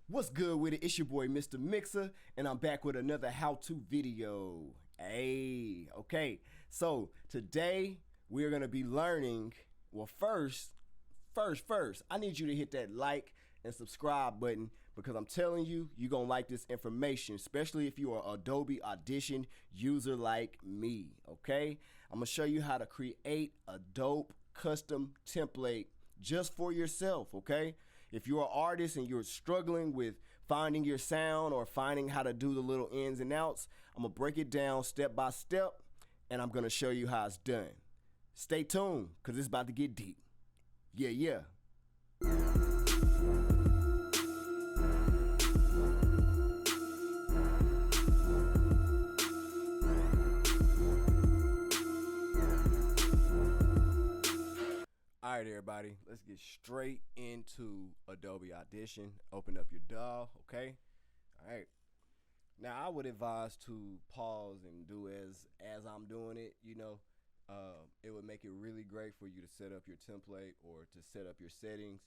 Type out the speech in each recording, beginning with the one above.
What's good with it? It's your boy Mr. Mixer, and I'm back with another how-to video. Hey, okay. So today we're gonna be learning. Well, first, I need you to hit that like and subscribe button because I'm telling you, you're gonna like this information, especially if you are an Adobe Audition user like me. Okay, I'm gonna show you how to create a dope custom template just for yourself. Okay, if you're an artist and you're struggling with finding your sound or finding how to do the little ins and outs, I'm gonna break it down step by step and I'm gonna show you how it's done. Stay tuned because it's about to get deep. Yeah. All right, everybody, let's get straight into Adobe Audition. Open up your DAW, okay? All right. Now, I would advise to pause and do as I'm doing it, it would make it really great for you to set up your template or to set up your settings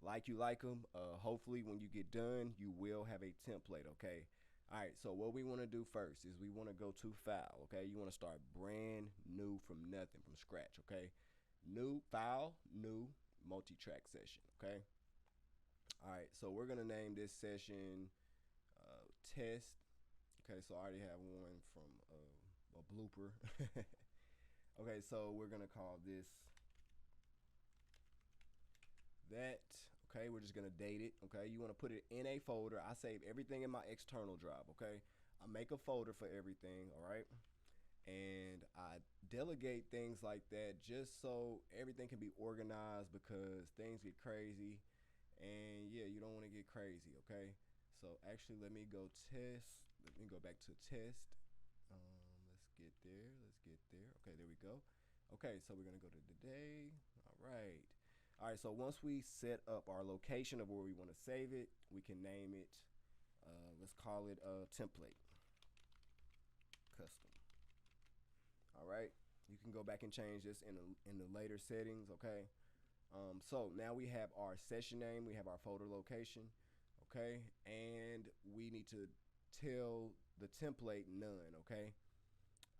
like you like them. Hopefully, when you get done, you will have a template, okay? All right, so what we want to do first is we want to go to File, okay? You want to start brand new from nothing, from scratch, okay? New File, new multi-track session, okay? All right, so we're gonna name this session test. Okay, so I already have one from a blooper. Okay, so we're gonna call this that. Okay, we're just gonna date it. Okay, you want to put it in a folder. I save everything in my external drive. Okay, I make a folder for everything. All right, and I delegate things like that just so everything can be organized because things get crazy, and yeah, you don't want to get crazy. Okay, so actually, let me go test. Let me go back to test. Let's get there. Okay, there we go. Okay, so we're gonna go to today. All right. So once we set up our location of where we want to save it, we can name it, let's call it template custom. All right, you can go back and change this in the later settings. Okay, so now we have our session name, we have our folder location. Okay, and we need to tell the template none. Okay,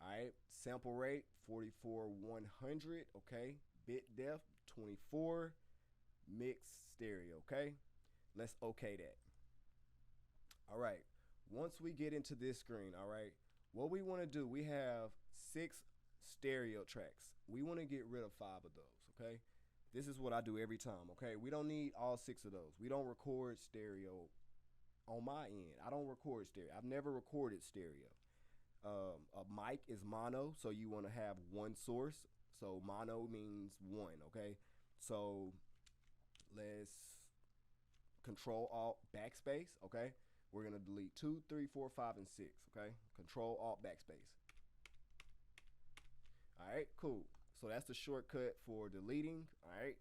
all right, sample rate 44/100. Okay, bit depth 24, mix stereo. Okay, let's okay that. All right, once we get into this screen, all right, what we want to do, we have 6 stereo tracks. We want to get rid of 5 of those. Okay, this is what I do every time. Okay, we don't need all 6 of those. We don't record stereo on my end. I don't record stereo. I've never recorded stereo. A mic is mono, so you want to have one source. So mono means one. Okay, so let's Control Alt backspace. Okay, we're gonna delete 2, 3, 4, 5, and 6. Okay, Control Alt backspace. All right, cool. So that's the shortcut for deleting. All right,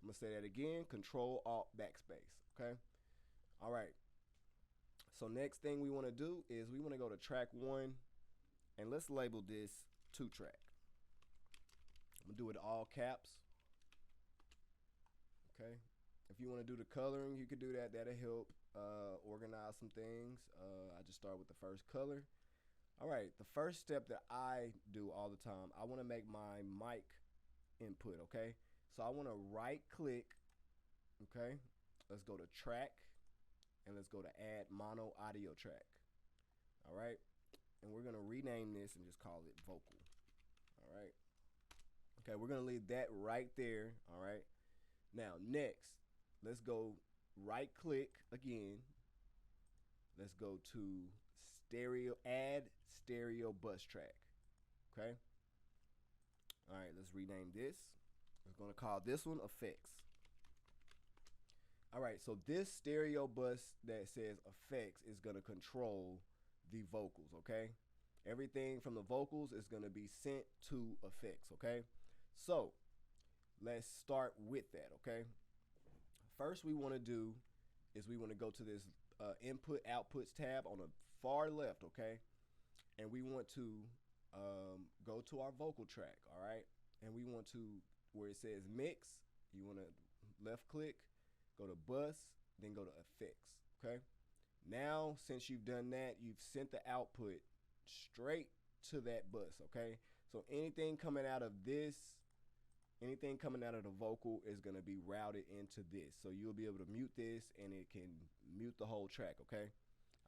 I'm gonna say that again. Control Alt backspace. Okay. All right. So next thing we want to do is we want to go to track 1 and let's label this 2 track. I'm gonna do it all caps. Okay. If you want to do the coloring, you could do that. That'll help organize some things. I just start with the first color. All right, the first step that I do all the time, I want to make my mic input. Okay, so I want to right click. Okay, let's go to track and let's go to add mono audio track. All right, and we're gonna rename this and just call it vocal. All right, okay, we're gonna leave that right there. All right, now next, let's go right click again. Let's go to stereo, add stereo bus track. Okay, all right, let's rename this. We're gonna call this one effects. All right, so this stereo bus that says effects is gonna control the vocals. Okay, everything from the vocals is gonna be sent to effects. Okay, so let's start with that. Okay, first we want to do is we want to go to this input outputs tab on the far left. Okay, and we want to go to our vocal track. All right, and we want to, where it says mix, you want to left click, go to bus, then go to effects. Okay. Now, since you've done that, you've sent the output straight to that bus. Okay. So anything coming out of this, anything coming out of the vocal is going to be routed into this. So you'll be able to mute this and it can mute the whole track. Okay.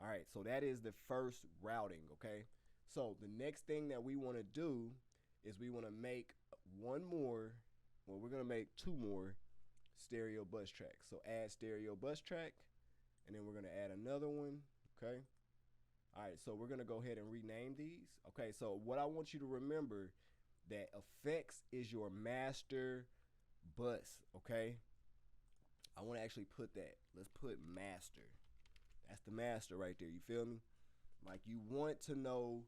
All right. So that is the first routing. Okay. So the next thing that we want to do is we want to make one more, well, we're going to make two more stereo bus tracks. So add stereo bus track, and then we're going to add another one. Okay. All right. So we're going to go ahead and rename these. Okay. So what I want you to remember, that effects is your master bus. Okay. I want to actually put that. Let's put master. That's the master right there. You feel me? Like, you want to know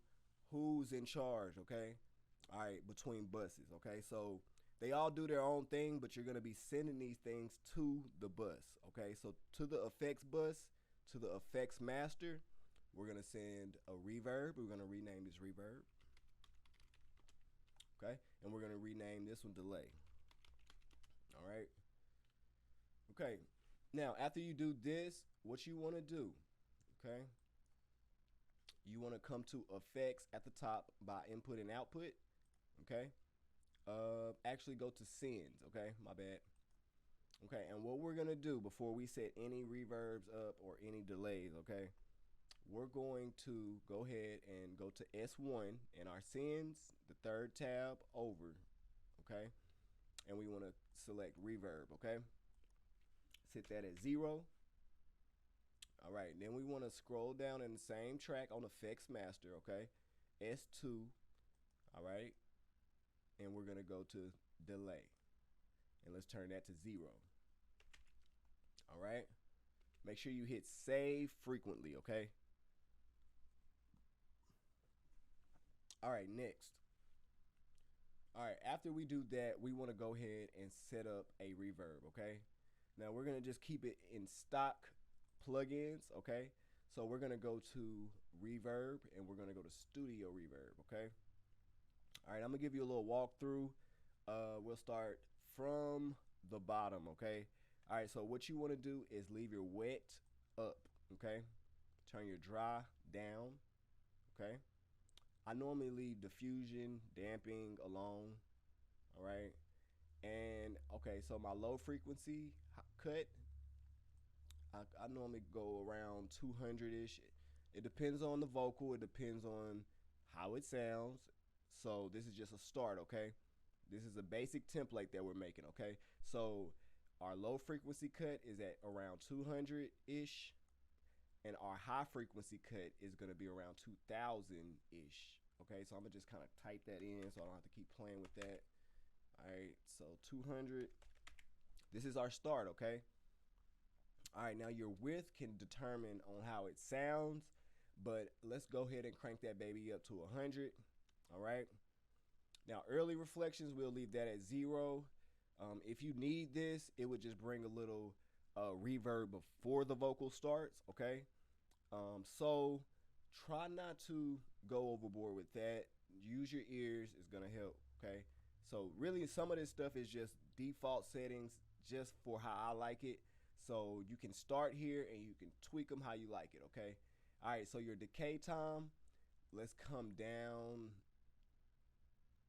who's in charge. Okay. All right, between buses. Okay, so they all do their own thing, but you're going to be sending these things to the bus. Okay, so to the effects bus, to the effects master, we're going to send a reverb. We're going to rename this reverb. Okay, and we're going to rename this one delay. All right. Okay, now after you do this, what you want to do, okay, you want to come to effects at the top by input and output. Okay. Actually go to sends. Okay, my bad. Okay, and what we're gonna do before we set any reverbs up or any delays, okay, we're going to go ahead and go to S1 in our sends, the third tab over. Okay, and we want to select reverb. Okay, set that at 0. All right, then we want to scroll down in the same track on effects master. Okay, S2. All right. And we're going to go to delay. And let's turn that to 0. All right. Make sure you hit save frequently, okay? All right, next. All right, after we do that, we want to go ahead and set up a reverb, okay? Now, we're going to just keep it in stock plugins, okay? So we're going to go to reverb and we're going to go to studio reverb, okay? All right, I'm gonna give you a little walkthrough. We'll start from the bottom, okay? All right, so what you want to do is leave your wet up, okay? Turn your dry down, okay? I normally leave diffusion, damping alone, all right? And, okay, so my low frequency cut, I normally go around 200-ish. It depends on the vocal. It depends on how it sounds. So this is just a start, okay? This is a basic template that we're making, okay? So our low frequency cut is at around 200-ish, and our high frequency cut is gonna be around 2000-ish, okay? So I'm gonna just kind of type that in so I don't have to keep playing with that. All right, so 200. This is our start, okay? All right, now your width can determine on how it sounds, but let's go ahead and crank that baby up to 100. All right. Now, early reflections, we'll leave that at 0. If you need this, it would just bring a little reverb before the vocal starts. Okay. So try not to go overboard with that. Use your ears. It's going to help. Okay. So really, some of this stuff is just default settings just for how I like it. So you can start here and you can tweak them how you like it. Okay. All right. So your decay time, let's come down.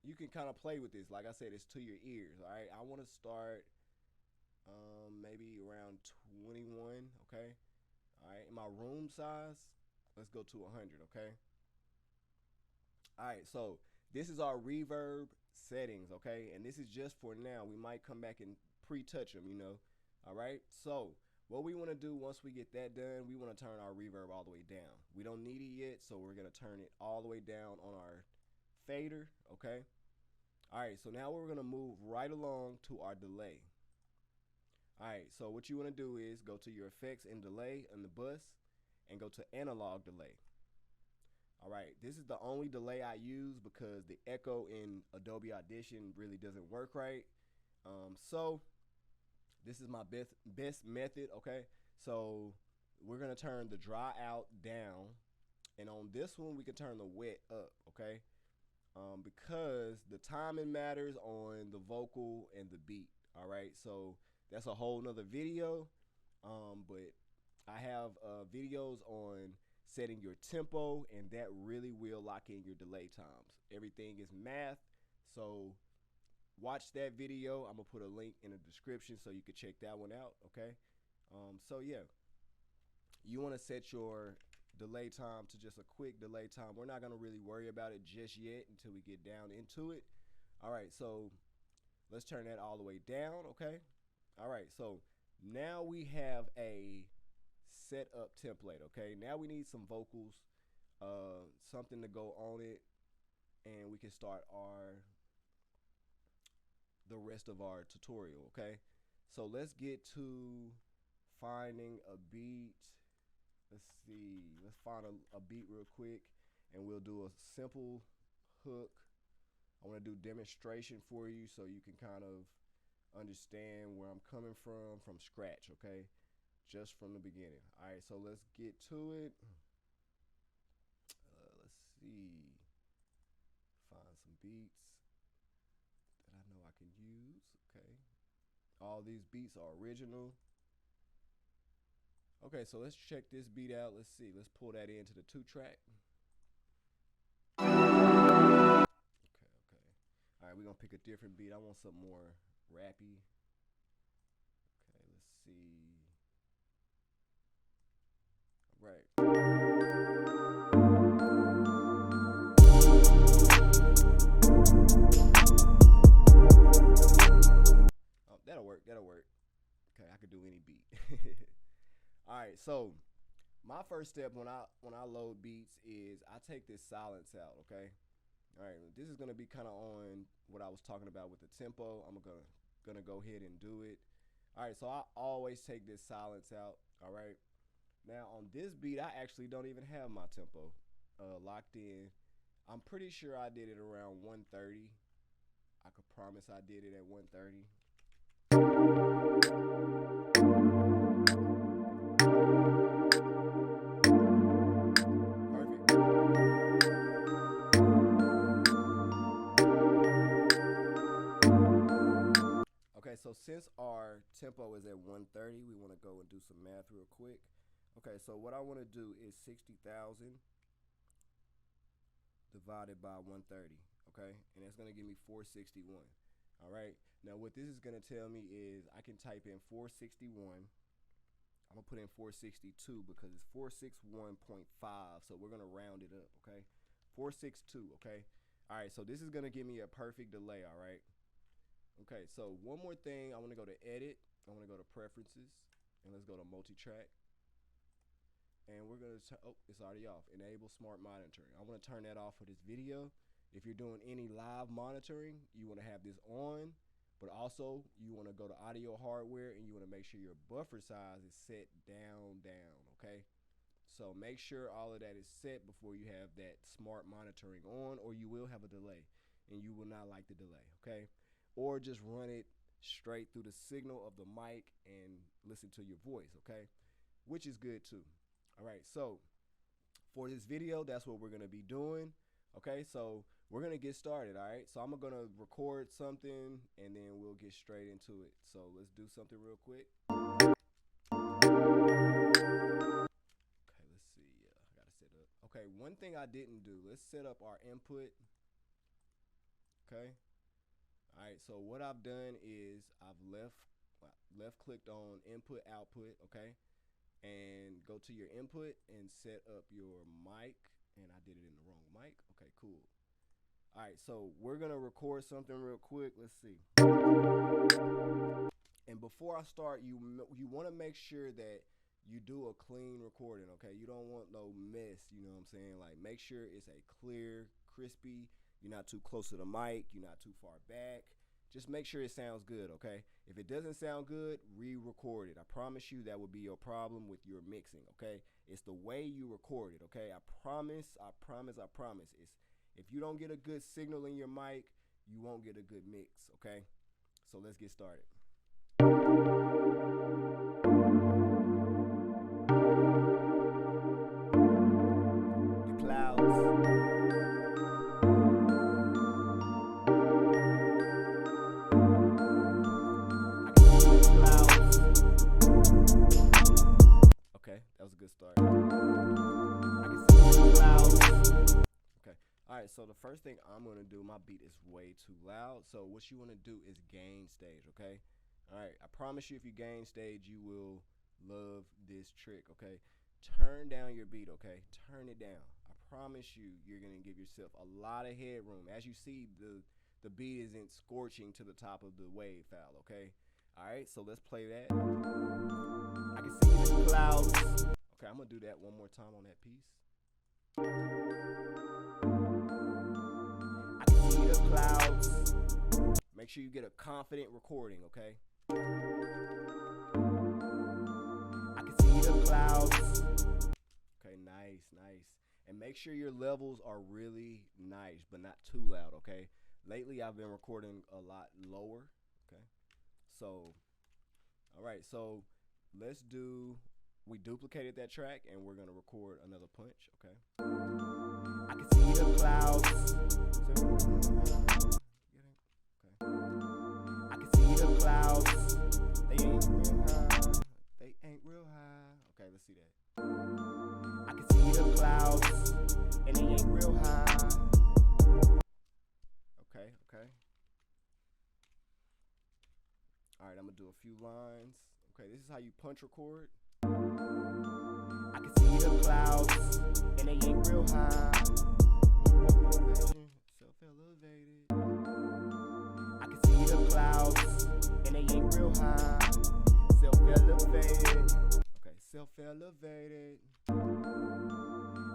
You can kind of play with this. Like I said, it's to your ears. All right. I want to start maybe around 21. Okay. All right. In my room size, let's go to 100. Okay. All right. So this is our reverb settings. Okay. And this is just for now. We might come back and pre-touch them, you know. All right. So what we want to do once we get that done, we want to turn our reverb all the way down. We don't need it yet, so we're going to turn it all the way down on our fader. Okay. All right. So now we're going to move right along to our delay. All right. So what you want to do is go to your effects and delay on the bus and go to analog delay. All right. This is the only delay I use because the echo in Adobe Audition really doesn't work right. So this is my best method. Okay. So we're going to turn the dry out down. And on this one, we can turn the wet up. Okay. Because the timing matters on the vocal and the beat. All right. So that's a whole nother video. But I have videos on setting your tempo, and that really will lock in your delay times. Everything is math, so watch that video. I'm gonna put a link in the description so you can check that one out. Okay. So yeah, you want to set your delay time to just a quick delay time. We're not gonna really worry about it just yet until we get down into it. All right, so let's turn that all the way down. Okay. All right, so now we have a set up template. Okay, now we need some vocals, something to go on it, and we can start the rest of our tutorial. Okay, so let's get to finding a beat. Let's see, let's find a beat real quick, and we'll do a simple hook. I want to do demonstration for you so you can kind of understand where I'm coming from scratch. Okay, just from the beginning. All right, so let's get to it. Let's see, find some beats that I know I can use. Okay, all these beats are original. Okay, so let's check this beat out. Let's see, let's pull that into the 2-track. Okay. All right, we're gonna pick a different beat. I want something more rappy. Okay, let's see. Right. Oh, that'll work. That'll work. Okay, I could do any beat. All right, so my first step when I load beats is I take this silence out. Okay. All right, this is gonna be kind of on what I was talking about with the tempo. I'm gonna go ahead and do it. All right, so I always take this silence out. All right. Now on this beat, I actually don't even have my tempo locked in. I'm pretty sure I did it around 130. I could promise I did it at 130. Perfect. Okay, so since our tempo is at 130, we want to go and do some math real quick. Okay, so what I want to do is 60,000 divided by 130, okay? And that's going to give me 461, all right? Now, what this is going to tell me is I can type in 461. I'm going to put in 462 because it's 461.5, so we're going to round it up, okay? 462, okay? All right, so this is going to give me a perfect delay, all right? Okay, so one more thing. I want to go to Edit. I want to go to Preferences, and let's go to Multi-Track. And we're going to, oh, it's already off. Enable smart monitoring. I want to turn that off for this video. If you're doing any live monitoring, you want to have this on, but also you want to go to audio hardware and you want to make sure your buffer size is set down, okay? So make sure all of that is set before you have that smart monitoring on, or you will have a delay and you will not like the delay, okay? Or just run it straight through the signal of the mic and listen to your voice, okay? Which is good too. All right, so for this video, that's what we're gonna be doing. Okay, so we're gonna get started. All right, so I'm gonna record something and then we'll get straight into it. So let's do something real quick. Okay, let's see. I gotta set up. Okay, one thing I didn't do, let's set up our input. Okay. All right, so what I've done is I've left clicked on input output, okay, and go to your input and set up your mic, and I did it in the wrong mic. Okay, cool. All right, so we're gonna record something real quick. Let's see. And before I start, you want to make sure that you do a clean recording, okay? You don't want no mess, you know what I'm saying? Like, make sure it's a clear, crispy. You're not too close to the mic. You're not too far back. Just make sure it sounds good, okay? If it doesn't sound good, re-record it. I promise you that will be your problem with your mixing, okay? It's the way you record it, okay? I promise. If you don't get a good signal in your mic, you won't get a good mix, okay? So let's get started. The clouds. Okay. That was a good start. I can see the clouds. Okay. All right. So the first thing I'm gonna do, my beat is way too loud. So what you wanna do is gain stage. Okay. All right. I promise you, if you gain stage, you will love this trick. Okay. Turn down your beat. Okay. Turn it down. I promise you, you're gonna give yourself a lot of headroom. As you see, the beat isn't scorching to the top of the wave file. Okay. All right. So let's play that. I can see the clouds. Okay, I'm gonna do that one more time on that piece. I can see the clouds. Make sure you get a confident recording, okay? I can see the clouds. Okay, nice, nice. And make sure your levels are really nice, but not too loud, okay? Lately, I've been recording a lot lower, okay? So, all right, so let's do, we duplicated that track and we're gonna record another punch, okay? I can see the clouds. I can see the clouds. They ain't real high. They ain't real high. Okay, let's see that. I can see the clouds and they ain't real high. Okay, okay. All right, I'm gonna do a few lines. Okay, this is how you punch record. I can see the clouds and they ain't real high. Self-elevated. I can see the clouds and they ain't real high. Self-elevated. Okay, self-elevated. I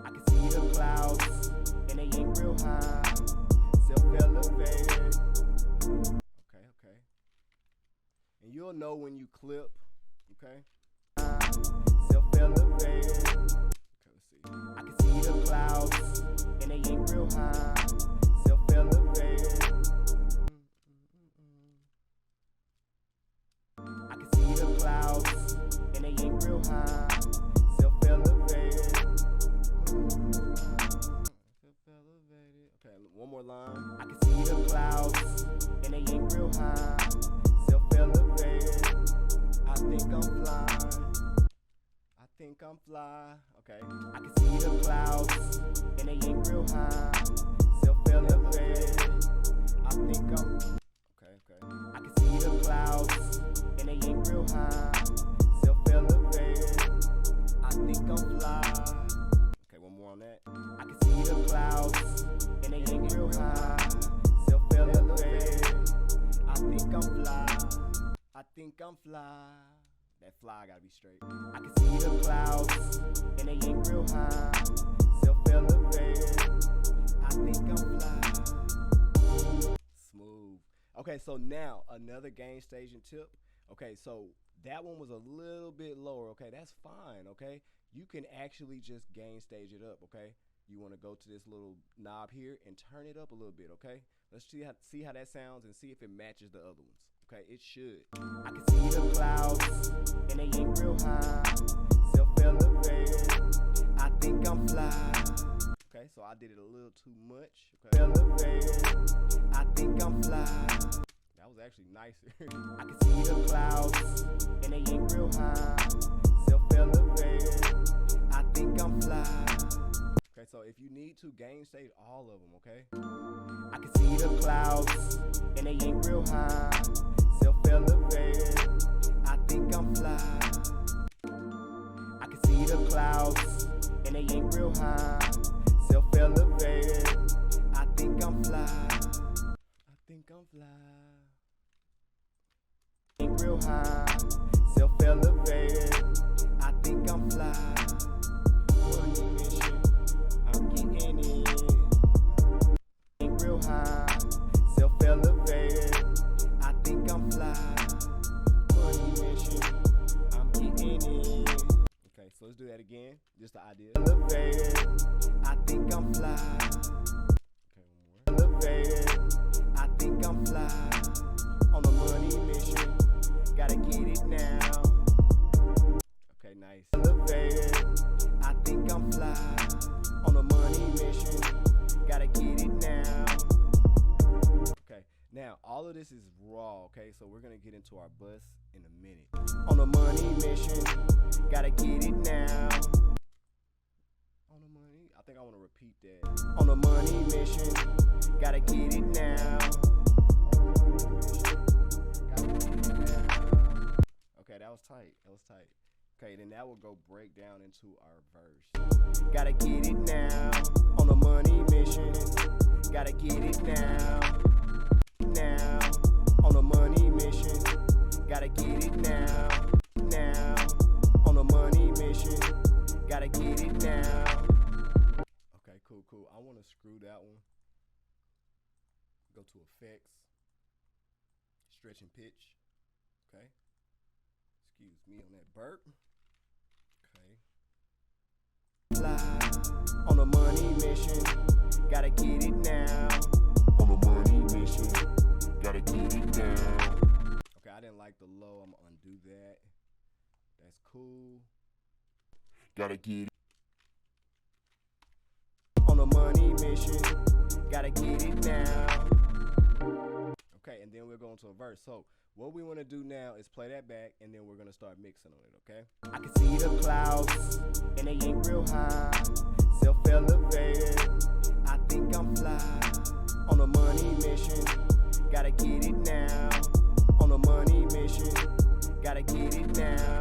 can see the clouds and they ain't real high. Self-elevated. Okay, okay. And you'll know when you clip, okay? Self-elevated. Okay, let's see. I can see the clouds and they ain't real high. Self-elevated. I can see the clouds and they ain't real high. Self-elevated. Self-elevated. Okay, one more line. I can see the clouds and they ain't real high. Self-elevated. I think I'm fly. I think I'm fly. Okay. I can see the clouds and they ain't real high. Self-elevated. I think I'm. Okay, okay. I can see the clouds and they ain't real high. Self-elevated. I think I'm fly. Okay, one more on that. I can see the clouds and they ain't real high. Self-elevated. I think I'm fly. I think I'm fly. That fly gotta be straight. I can see the clouds and they ain't real high. Self-elevated. I think I'm fly. Smooth. Okay, so now another gain staging tip. Okay, so that one was a little bit lower. Okay, that's fine. Okay, you can actually just gain stage it up. Okay, you want to go to this little knob here and turn it up a little bit. Okay, let's see how that sounds and see if it matches the other ones. Okay, it should. I can see the clouds and they ain't real high. Self-elevated. I think I'm fly. Okay, so I did it a little too much. Okay. Elevated. I think I'm fly. That was actually nicer. I can see the clouds and they ain't real high. Self-elevated. I think I'm fly. Okay, so if you need to, gain stage all of them, okay? I can see the clouds and they ain't real high. Self-elevated. I think I'm fly. I can see the clouds and they ain't real high. Self-elevated. I think I'm fly. I think I'm fly. Ain't real high. Self-elevated. I think I'm fly. One mission. I'm getting it. Ain't real high. Self-elevated. I think I'm fly. One mission. I'm getting it. Okay, so let's do that again. Just the idea. Elevated. I think I'm fly. Okay, one more. Elevated. I think I'm fly. On a money mission. Gotta get it now. Okay, nice. Elevated. I think I'm fly. On a money mission. Gotta get it now. Okay, now Now, all of this is raw, okay? So we're gonna get into our bus in a minute. On a money mission, gotta get it now. On a money, I think I wanna repeat that. On a money mission, gotta get it now. Okay, that was tight. That was tight. Okay, then that will go break down into our verse. Gotta get it now. On a money mission. Gotta get it now. Now. On a money mission. Gotta get it now. Now. On a money mission. Gotta get it now. Okay, cool, cool. I want to screw that one. Go to effects. Stretch and pitch. Okay. Excuse me on that burp. Okay. Fly on a money mission. Gotta get it now. On a money mission. Gotta get it now. Okay, I didn't like the low. I'm gonna undo that. That's cool. Gotta get it. On a money mission. Gotta get it now. Okay, and then we're going to a verse. So what we want to do now is play that back, and then we're going to start mixing on it, okay? I can see the clouds, and they ain't real high. Self-elevated, I think I'm fly. On a money mission, gotta get it now. On a money mission, gotta get it now.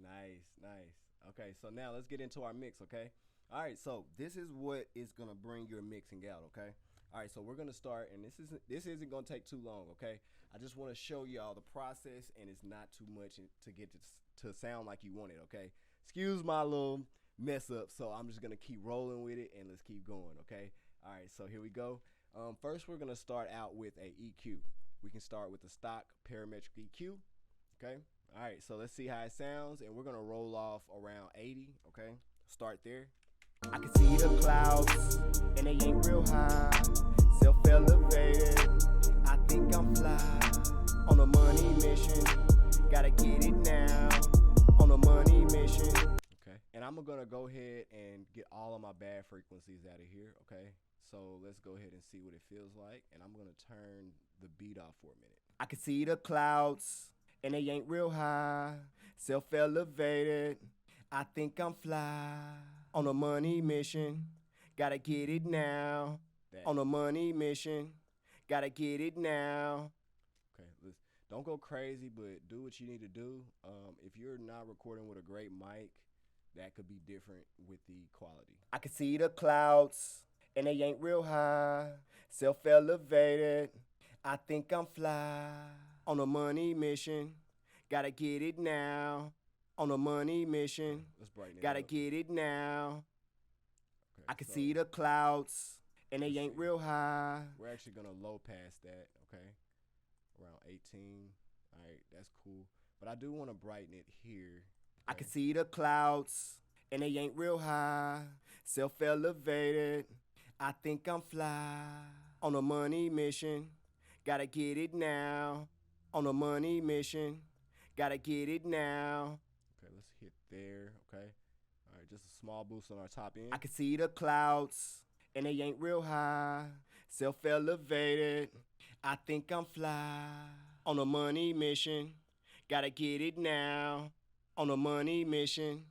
Nice, nice. Okay, so now let's get into our mix, okay? All right, so this is what is going to bring your mixing out, okay? All right, so we're gonna start, and this isn't gonna take too long, okay? I just want to show y'all the process, and it's not too much to get to sound like you want it, okay? Excuse my little mess up, so I'm just gonna keep rolling with it, and let's keep going, okay? All right, so here we go. First, we're gonna start out with a EQ. We can start with the stock parametric EQ, okay? All right, so let's see how it sounds, and we're gonna roll off around 80, okay? Start there. I can see the clouds, and they ain't real high. Self-elevated, I think I'm fly. On a money mission, gotta get it now. On a money mission. Okay, and I'm gonna go ahead and get all of my bad frequencies out of here, okay? So let's go ahead and see what it feels like, and I'm gonna turn the beat off for a minute. I can see the clouds, and they ain't real high. Self-elevated, I think I'm fly. On a money mission, gotta get it now. On a money mission, gotta get it now. Okay, listen, don't go crazy, but do what you need to do. If you're not recording with a great mic, that could be different with the quality. I can see the clouds, and they ain't real high. Self-elevated, I think I'm fly. On a money mission, gotta get it now. On a money mission, let's brighten it gotta up. Get it now. Okay, I can see the clouds, and they ain't real high. We're actually gonna low pass that, okay? Around 18. All right, that's cool. But I do want to brighten it here. Okay? I can see the clouds, and they ain't real high. Self-elevated, I think I'm fly. On a money mission, gotta get it now. On a money mission, gotta get it now. Okay, let's hit there, okay? All right, just a small boost on our top end. I can see the clouds, and they ain't real high. Self-elevated, I think I'm fly. On a money mission, gotta get it now. On a money mission,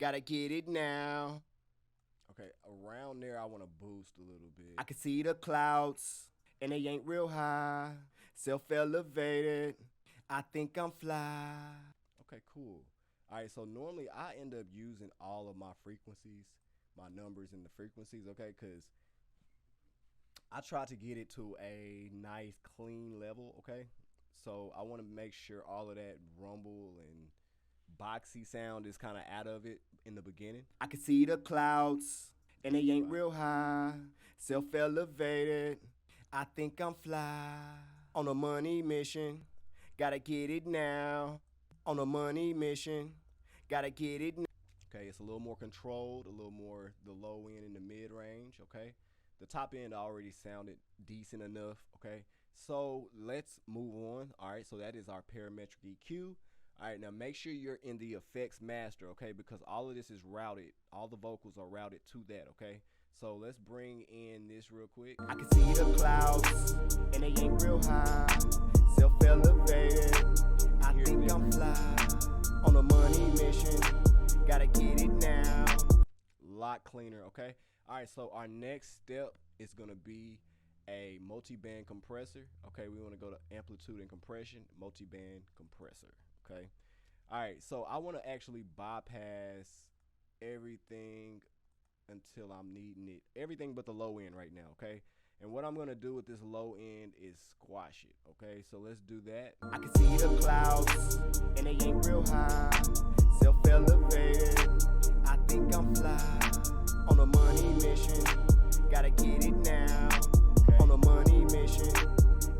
gotta get it now. Okay, around there I want to boost a little bit. I can see the clouds, and they ain't real high. Self-elevated, I think I'm fly. Okay, cool. All right, so normally I end up using all of my frequencies, my numbers and the frequencies, okay, because I try to get it to a nice, clean level, okay? So I want to make sure all of that rumble and boxy sound is kind of out of it in the beginning. I can see the clouds, and they ain't real high. Self-elevated, I think I'm fly. On a money mission, gotta get it now. On a money mission, gotta get it now. Okay, it's a little more controlled, a little more the low end and the mid range, okay? The top end already sounded decent enough, okay? So let's move on. All right, so that is our parametric EQ. All right, now make sure you're in the effects master, okay? Because all of this is routed, all the vocals are routed to that, okay? So let's bring in this real quick. I can see the clouds, and they ain't real high. Self-elevated, I think I'm fly. On a money mission, gotta get it now. Lot cleaner, okay? All right, so our next step is gonna be a multi-band compressor. Okay, we wanna go to Amplitude and Compression, multi-band compressor, okay? All right, so I wanna actually bypass everything until I'm needing it. Everything but the low end right now, okay? And what I'm gonna do with this low end is squash it, okay? So let's do that. I can see the clouds, and they ain't real high. Self-elevated, I think I'm fly. On a money mission, gotta get it now. Okay. On a money mission,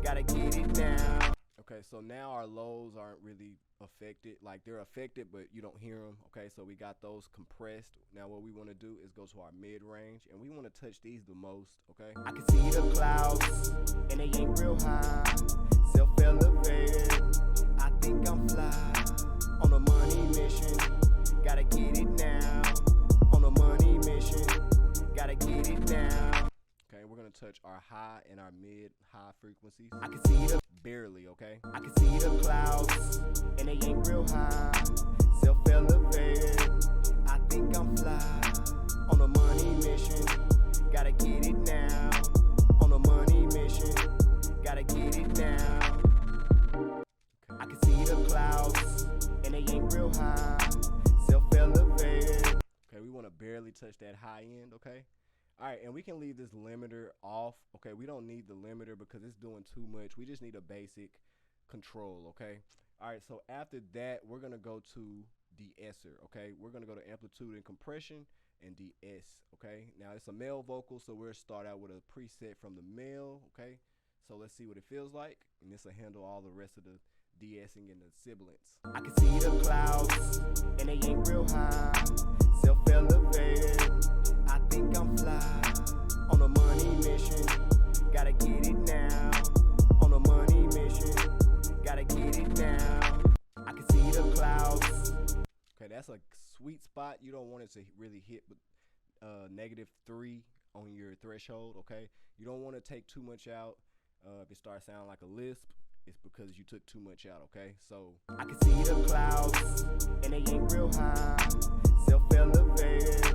gotta get it now. Okay, so now our lows aren't really affected. Like, they're affected, but you don't hear them. Okay, so we got those compressed. Now what we want to do is go to our mid range, and we want to touch these the most. Okay, I can see the clouds, and they ain't real high. Self-elevated, I think I'm fly. On a money mission, gotta get it now. On a money mission, gotta get it now. okay, we're gonna touch our high and our mid high frequencies. I can see the Barely, okay? I can see the clouds, and they ain't real high. Self-elevated, I think I'm fly. On a money mission, gotta get it now. On a money mission, gotta get it now. Okay. I can see the clouds, and they ain't real high. Self-elevated. Okay, we want to barely touch that high end, okay? All right, and we can leave this limiter off. Okay, we don't need the limiter because it's doing too much. We just need a basic control, okay? All right, so after that, we're going to go to de-esser, okay? We're going to go to Amplitude and Compression and de-ess, okay? Now, it's a male vocal, so we'll start out with a preset from the male, okay? So let's see what it feels like, and this will handle all the rest of the de-essing and the sibilants. I can see the clouds, and they ain't real high. Self-elevated, I think I'm fly. On a money mission, gotta get it now. On a money mission, gotta get it now. I can see the clouds. Okay, that's a sweet spot. You don't want it to really hit with -3 on your threshold, okay? You don't want to take too much out. If it starts sounding like a lisp, it's because you took too much out, okay? So I can see the clouds, and they ain't real high. Self-elevated,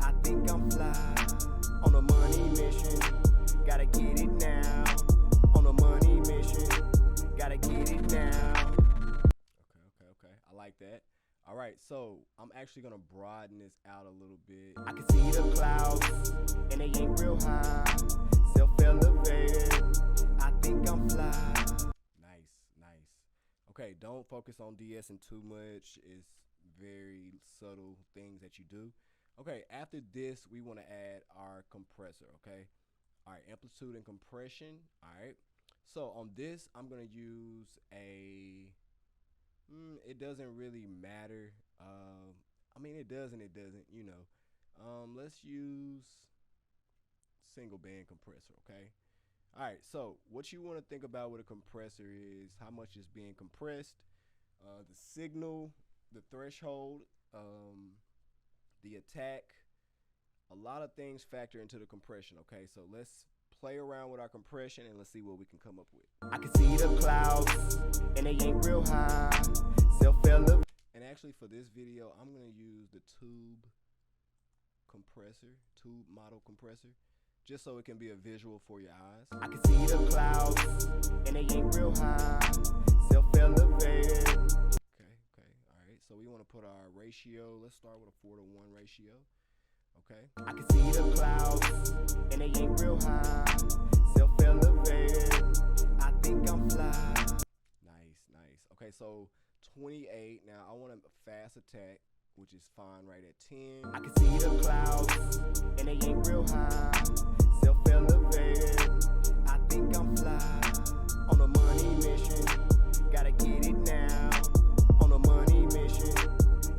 I think I'm fly. On a money mission, gotta get it now. On a money mission, gotta get it now. okay. I like that. All right, so I'm actually gonna broaden this out a little bit. I can see the clouds, and they ain't real high. Self-elevated, I think I'm fly. Nice. Okay, don't focus on de-essing too much. It's very subtle things that you do. Okay, after this, we want to add our compressor, okay? All right, Amplitude and Compression. All right, so on this, I'm going to use it doesn't really matter. I mean, it does and it doesn't, you know. Let's use single band compressor, okay? All right, so what you want to think about with a compressor is how much is being compressed, the signal, the threshold, the attack. A lot of things factor into the compression, okay? So let's play around with our compression and let's see what we can come up with. I can see the clouds, and they ain't real high. Self-elevated. And actually for this video, I'm going to use the tube model compressor, just so it can be a visual for your eyes. I can see the clouds, and they ain't real high. Self-elevated. Okay. All right. So we want to put our ratio. Let's start with a 4:1 ratio. Okay. I can see the clouds, and they ain't real high. Self-elevated, I think I'm fly. Nice. Okay, so 28. Now I want a fast attack, which is fine right at 10. I can see the clouds, and they ain't real high. Self-elevated, I think I'm fly. On a money mission, gotta get it now. On a money mission,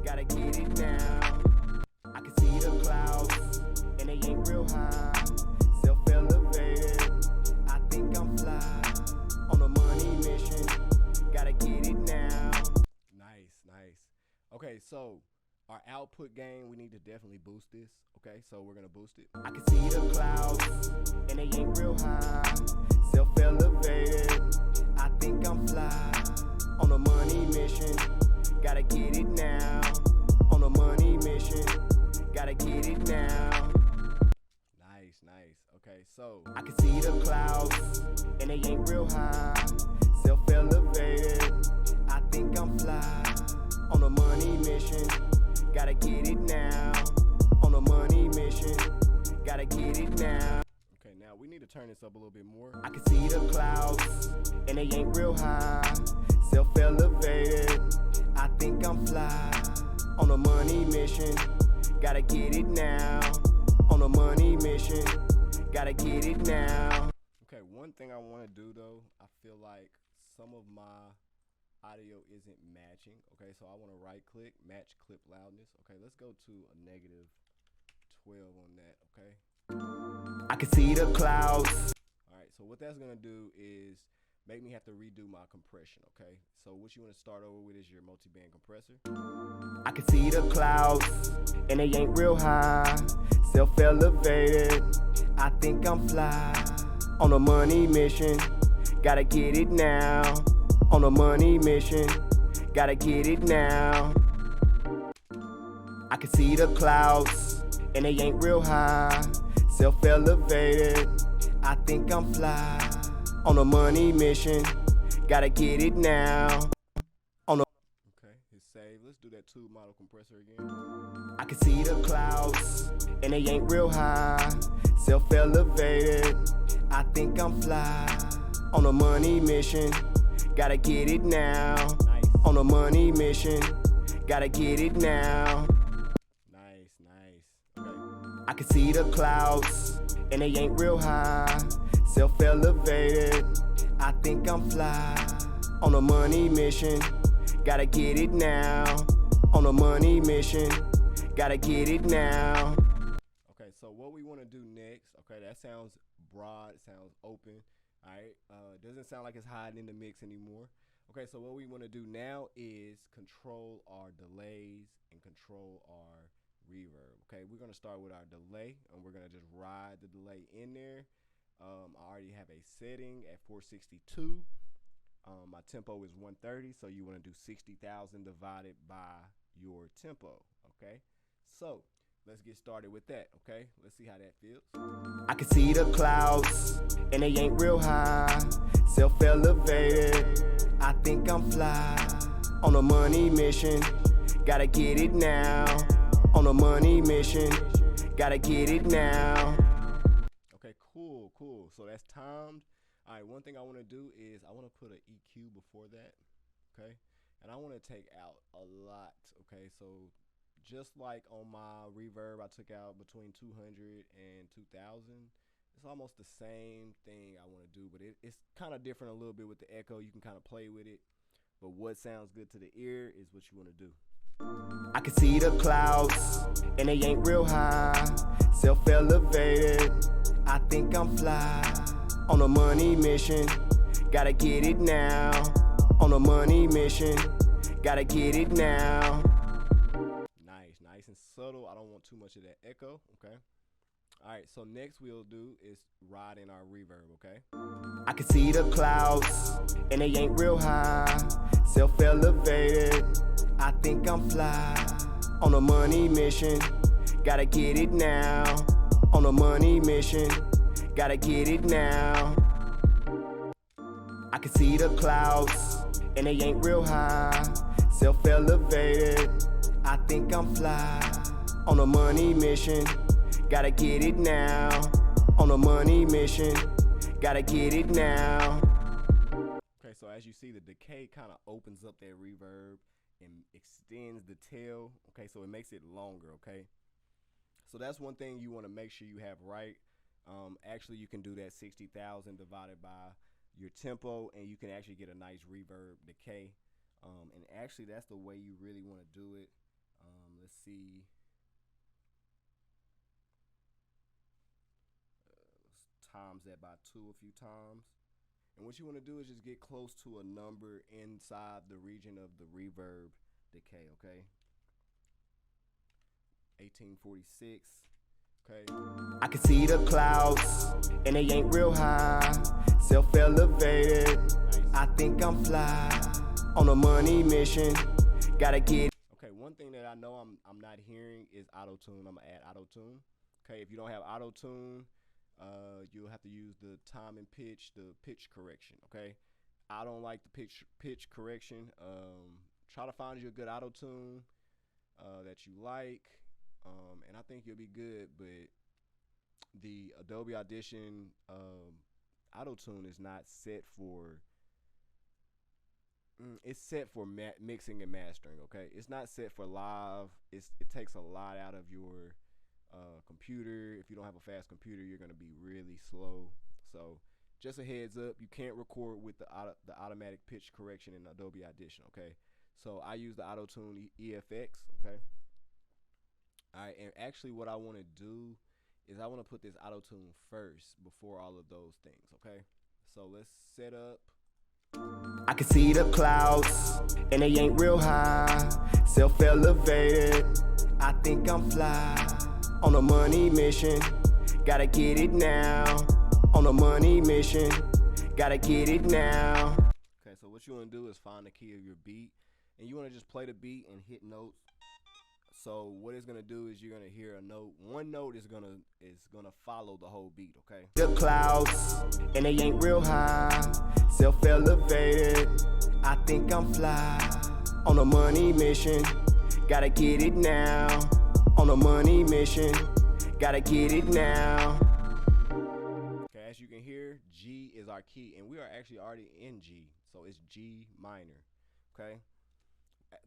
gotta get it now. I can see the clouds, and they ain't real high. Self-elevated, I think I'm fly. On a money mission, gotta get it now. Nice. Okay, so Our output gain, we need to definitely boost this. Okay, so we're gonna boost it. I can see the clouds, and they ain't real high. Self-elevated, I think I'm fly. On a money mission, gotta get it now. On a money mission, gotta get it now. Nice, nice. Okay, so I can see the clouds, and they ain't real high. Self-elevated, I think I'm fly. On a money mission, gotta get it now. On a money mission, gotta get it now. okay, now we need to turn this up a little bit more. I can see the clouds, and they ain't real high. Self-elevated, I think I'm fly. On a money mission, gotta get it now. On a money mission, gotta get it now. Okay, one thing I want to do though, I feel like some of my audio isn't matching. Okay, so I want to right click, match clip loudness. Okay, let's go to a -12 on that. Okay, I can see the clouds. all right, so what that's gonna do is make me have to redo my compression. Okay, so what you want to start over with is your multi-band compressor. I can see the clouds, and they ain't real high. Self-elevated, I think I'm fly. On a money mission, gotta get it now. On a money mission, gotta get it now. I can see the clouds, and they ain't real high. Self-elevated, I think I'm fly. On a money mission, gotta get it now. Okay, hit save. Let's do that tube model compressor again. I can see the clouds, and they ain't real high. Self-elevated, I think I'm fly. On a money mission, gotta get it now. Nice. On a money mission, gotta get it now. Nice, nice. Okay. I can see the clouds, and they ain't real high. Self-elevated, I think I'm fly. On a money mission, gotta get it now. On a money mission, gotta get it now. Okay, so what we want to do next, okay, that sounds broad, it sounds open, all right? Doesn't sound like it's hiding in the mix anymore. Okay, so what we want to do now is control our delays and control our reverb. Okay, we're going to start with our delay, and we're going to just ride the delay in there. I already have a setting at 462. My tempo is 130, so you want to do 60,000 divided by your tempo. Okay, so let's get started with that. Okay, let's see how that feels. I can see the clouds, and they ain't real high. Self-elevated, I think I'm fly. On a money mission, gotta get it now. On a money mission, gotta get it now. Okay, cool, cool. So that's timed. All right, one thing I want to do is I want to put an EQ before that. Okay, and I want to take out a lot. Okay, so just like on my reverb, I took out between 200 and 2000. It's almost the same thing I want to do, but it's kind of different a little bit with the echo. You can kind of play with it, but what sounds good to the ear is what you want to do. I can see the clouds, and they ain't real high. Self-elevated, I think I'm fly. On a money mission, gotta get it now. On a money mission, gotta get it now. Nice, nice and subtle. I don't want too much of that echo. Okay. All right, so next we'll do is ride in our reverb. Okay. I can see the clouds, and they ain't real high. Self-elevated, I think I'm fly. On a money mission, gotta get it now. On a money mission, gotta get it now. I can see the clouds, and they ain't real high. Self-elevated, I think I'm fly. On a money mission, gotta get it now. On a money mission, gotta get it now. Okay, so as you see, the decay kind of opens up that reverb and extends the tail. Okay, so it makes it longer. Okay, so that's one thing you want to make sure you have right. Actually, you can do that 60,000 divided by your tempo, and you can actually get a nice reverb decay. And actually, that's the way you really want to do it. Let's see. Let's times that by 2 a few times. And what you want to do is just get close to a number inside the region of the reverb decay, okay? 1946. Okay. I can see the clouds, and they ain't real high. Self-elevated, I think I'm fly. On a money mission, gotta get. Okay, one thing that I know I'm not hearing is auto-tune. I'm gonna add auto-tune. Okay, if you don't have auto-tune, you'll have to use the time and pitch, the pitch correction. Okay, I don't like the pitch correction. Try to find you a good auto-tune that you like, and I think you'll be good. But the Adobe Audition auto-tune is not set for. It's set for mixing and mastering. Okay, it's not set for live. It takes a lot out of your computer. If you don't have a fast computer, you're gonna be really slow. So just a heads up, you can't record with the automatic pitch correction in Adobe Audition. Okay, so I use the auto-tune EFX. Okay, all right, and actually what I want to do is I want to put this auto-tune first before all of those things. Okay, so let's set up. I can see the clouds, and they ain't real high. Self-elevated, I think I'm fly. On a money mission, gotta get it now. On a money mission, gotta get it now. Okay, so what you want to do is find the key of your beat, and you want to just play the beat and hit notes. So what it's gonna do is you're gonna hear a note. One note is gonna follow the whole beat. Okay. The clouds, and they ain't real high. Self-elevated, I think I'm fly. On a money mission, gotta get it now. On a money mission, gotta get it now. Okay, as you can hear, G is our key, and we are actually already in G, so it's G minor. Okay.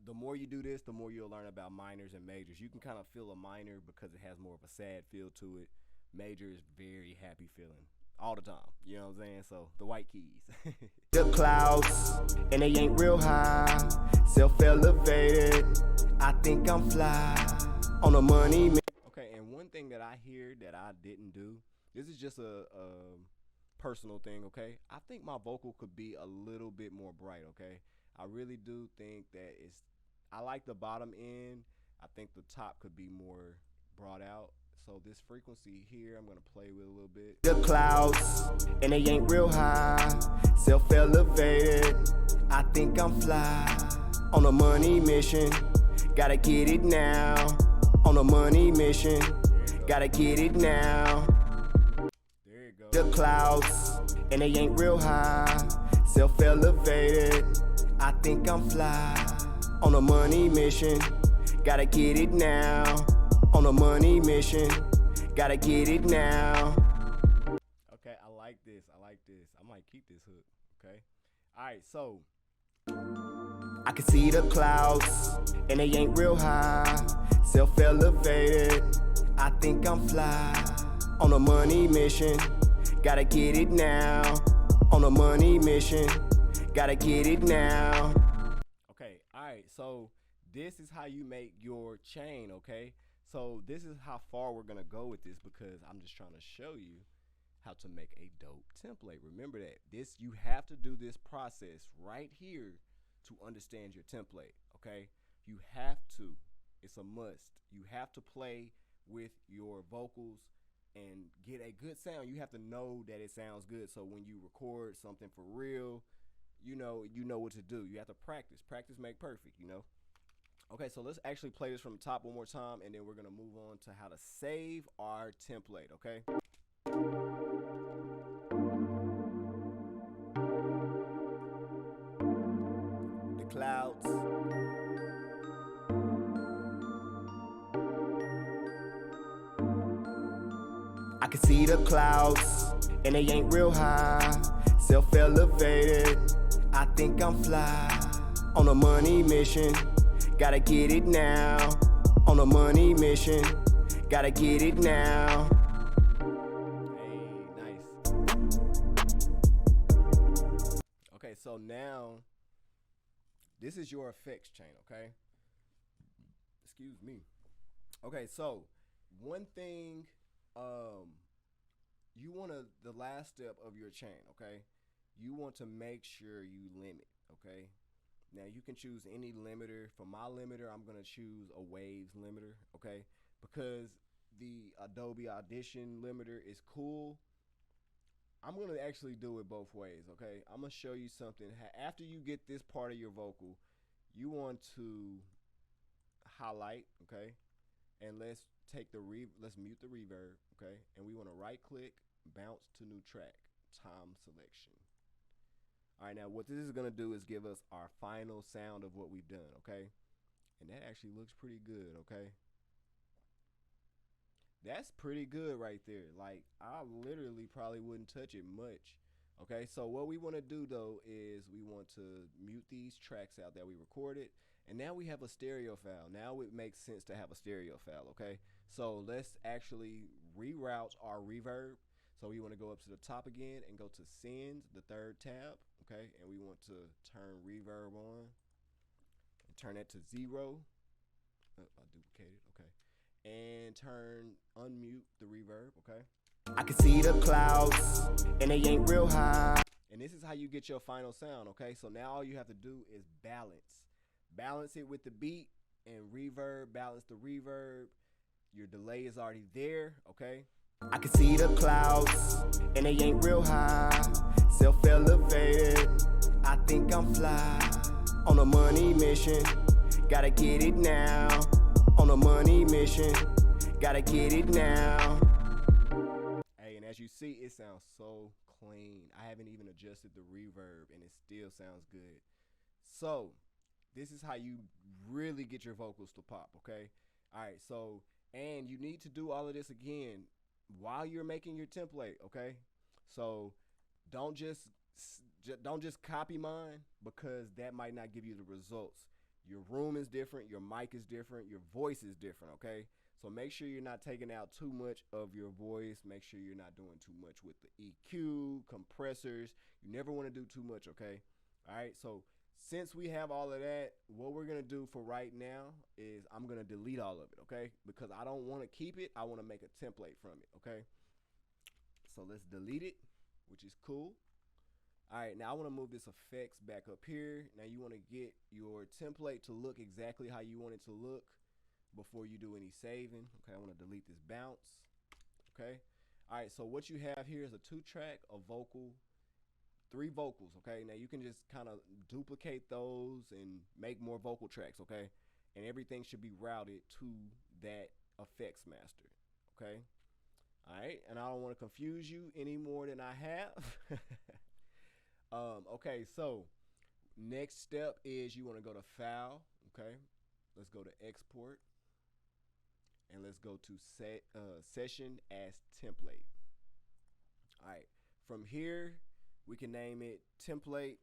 The more you do this, the more you'll learn about minors and majors. You can kind of feel a minor because it has more of a sad feel to it. Major is very happy feeling all the time. You know what I'm saying? So the white keys. The clouds, and they ain't real high. Self-elevated, I think I'm fly. On a money. Okay, and one thing that I hear that I didn't do, this is just a personal thing, okay? I think my vocal could be a little bit more bright, okay? I really do think that I like the bottom end. I think the top could be more brought out. So this frequency here, I'm gonna play with a little bit. The clouds, and they ain't real high. Self-elevated, I think I'm fly. On a money mission, gotta get it now. On a money mission, gotta get it now. There you go. The clouds, and they ain't real high. Self-elevated, I think I'm fly. On a money mission, gotta get it now. On a money mission, gotta get it now. Okay, I like this. I might keep this hook. Okay. All right, so I can see the clouds, and they ain't real high. Self-elevated, I think I'm fly. On a money mission, gotta get it now. On a money mission, gotta get it now. okay, all right, so this is how you make your chain. Okay, so this is how far we're gonna go with this, because I'm just trying to show you how to make a dope template. Remember that you have to do this process right here to understand your template. Okay, you have to. It's a must. You have to play with your vocals and get a good sound. You have to know that it sounds good, so when you record something for real, you know what to do. You have to practice. Practice make perfect, you know. Okay, so let's actually play this from the top one more time, and then we're gonna move on to how to save our template. Okay. The clouds, I can see the clouds, and they ain't real high. Self-elevated, I think I'm fly. On a money mission, gotta get it now. On a money mission, gotta get it now. Hey, nice. Okay, so now this is your effects chain, okay? Excuse me. Okay, so one thing, you want to, the last step of your chain, okay? You want to make sure you limit, okay? Now you can choose any limiter. For my limiter, I'm gonna choose a waves limiter, okay? because the Adobe Audition limiter is cool, I'm going to actually do it both ways, okay? I'm going to show you something. After you get this part of your vocal, you want to highlight, okay? And let's mute the reverb, okay? And we want to right click, bounce to new track, time selection. All right, now what this is going to do is give us our final sound of what we've done, okay? And that actually looks pretty good, okay? That's pretty good right there. Like, I literally probably wouldn't touch it much. Okay, so what we want to do though is we want to mute these tracks out that we recorded, and now we have a stereo file. Now it makes sense to have a stereo file, okay? So let's actually reroute our reverb. So we want to go up to the top again and go to Send, the third tab, okay? And we want to turn reverb on and turn that to 0. I duplicated, okay? And unmute the reverb, okay? I can see the clouds, and they ain't real high. And this is how you get your final sound, okay? So now all you have to do is balance it with the beat, and balance the reverb. Your delay is already there, okay? I can see the clouds, and they ain't real high. Self-elevated, I think I'm fly. On a money mission, gotta get it now. On a money mission, gotta get it now. Hey, and as you see, it sounds so clean. I haven't even adjusted the reverb, and it still sounds good. So this is how you really get your vocals to pop, okay? All right, so, and you need to do all of this again while you're making your template, okay? So don't just copy mine, because that might not give you the results. Your room is different, your mic is different, your voice is different, okay? So make sure you're not taking out too much of your voice. Make sure you're not doing too much with the EQ, compressors. You never want to do too much, okay? All right, so since we have all of that, what we're going to do for right now is I'm going to delete all of it, okay? Because I don't want to keep it. I want to make a template from it, okay? So let's delete it, which is cool. All right, now I want to move this effects back up here. Now you want to get your template to look exactly how you want it to look before you do any saving. Okay, I want to delete this bounce. Okay, all right, so what you have here is a 2-track, a vocal, 3 vocals. Okay, now you can just kind of duplicate those and make more vocal tracks. Okay, and everything should be routed to that effects master. Okay, all right, and I don't want to confuse you any more than I have. Okay, so next step is you want to go to File, okay? Let's go to Export, and let's go to Session as Template. All right, from here, we can name it Template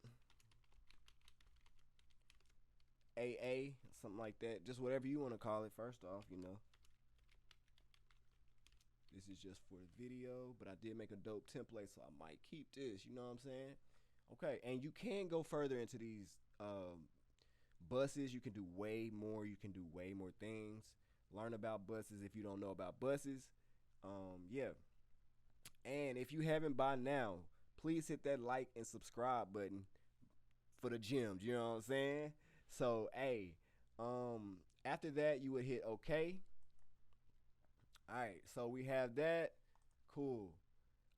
AA, something like that. Just whatever you want to call it, first off, you know. This is just for the video, but I did make a dope template, so I might keep this, you know what I'm saying? Okay, and you can go further into these buses. You can do way more. You can do way more things. Learn about buses if you don't know about buses. Yeah. And if you haven't by now, please hit that like and subscribe button for the gems. You know what I'm saying? So, hey, after that, you would hit OK. All right, so we have that. Cool.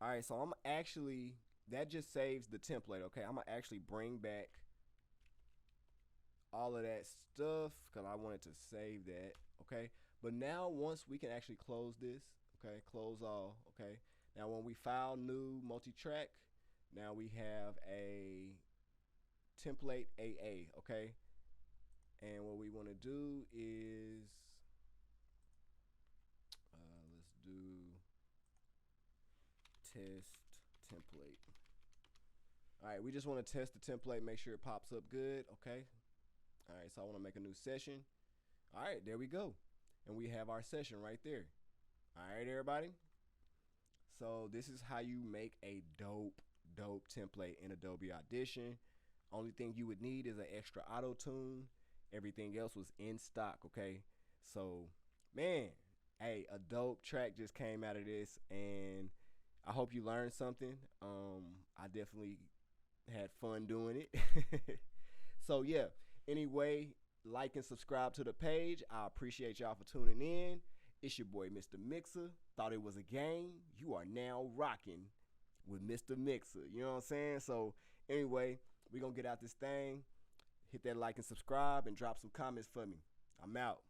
All right, so I'm actually... that just saves the template, okay? I'm going to actually bring back all of that stuff because I wanted to save that, okay? But now once we can actually close this, okay? Close all, okay? Now when we file new multi-track, now we have a template AA, okay? And what we want to do is, let's do test template. All right, we just want to test the template, make sure it pops up good, okay? All right, so I want to make a new session. All right, there we go. And we have our session right there. All right, everybody. So this is how you make a dope template in Adobe Audition. Only thing you would need is an extra auto tune. Everything else was in stock, okay? So, man, hey, a dope track just came out of this, and I hope you learned something. I definitely had fun doing it. So yeah, anyway, like and subscribe to the page. I appreciate y'all for tuning in. It's your boy, Mr. Mixer. Thought it was a game. You are now rocking with Mr. Mixer. You know what I'm saying? So anyway, we're going to get out this thing. Hit that like and subscribe and drop some comments for me. I'm out.